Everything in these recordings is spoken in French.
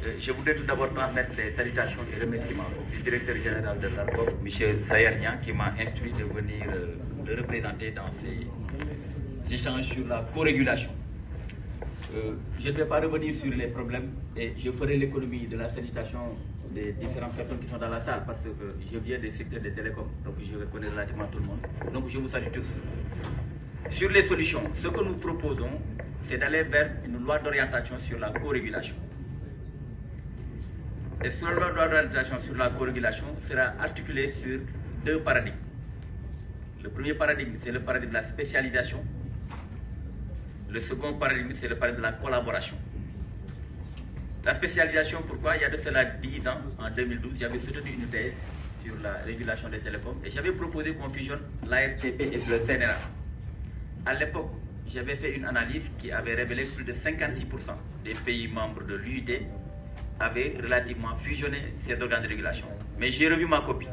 Je voudrais tout d'abord transmettre les salutations et remerciements du directeur général de l'ARCOP, M. Sayernian, qui m'a instruit de venir le représenter dans ces échanges sur la co-régulation. Je ne vais pas revenir sur les problèmes et je ferai l'économie de la salutation des différentes personnes qui sont dans la salle parce que je viens des secteurs des télécoms, donc je connais relativement tout le monde. Donc je vous salue tous. Sur les solutions, ce que nous proposons, c'est d'aller vers une loi d'orientation sur la co-régulation. Et cette loi d'orientation sur la co-régulation sera articulée sur deux paradigmes. Le premier paradigme, c'est le paradigme de la spécialisation. Le second paradigme, c'est le paradigme de la collaboration. La spécialisation, pourquoi? Il y a de cela 10 ans, en 2012, j'avais soutenu une thèse sur la régulation des télécoms et j'avais proposé qu'on fusionne l'ARTP et le CNRA. À l'époque, j'avais fait une analyse qui avait révélé que plus de 56% des pays membres de l'UIT avaient relativement fusionné ces organes de régulation. Mais j'ai revu ma copie.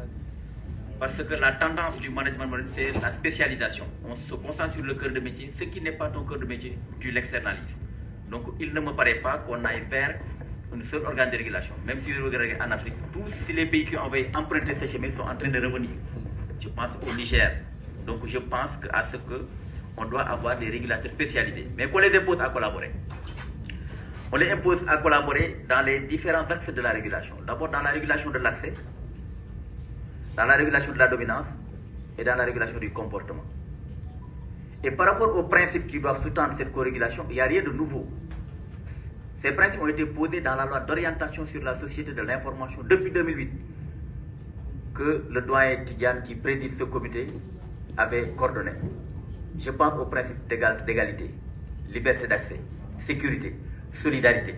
Parce que la tendance du management moderne, c'est la spécialisation. On se concentre sur le cœur de métier. Ce qui n'est pas ton cœur de métier, tu l'externalises. Donc il ne me paraît pas qu'on aille vers un seul organe de régulation. Même si vous regardez en Afrique, tous les pays qui ont emprunté ces chemins sont en train de revenir. Je pense au Niger. Donc je pense à ce qu'on doit avoir des régulateurs spécialisés. Mais qu'on les impose à collaborer. On les impose à collaborer dans les différents axes de la régulation. D'abord dans la régulation de l'accès, dans la régulation de la dominance et dans la régulation du comportement. Et par rapport aux principes qui doivent sous-tendre cette co-régulation, il n'y a rien de nouveau. Ces principes ont été posés dans la loi d'orientation sur la société de l'information depuis 2008, que le doyen Tidjane qui préside ce comité avait coordonné. Je pense aux principes d'égalité, liberté d'accès, sécurité, solidarité.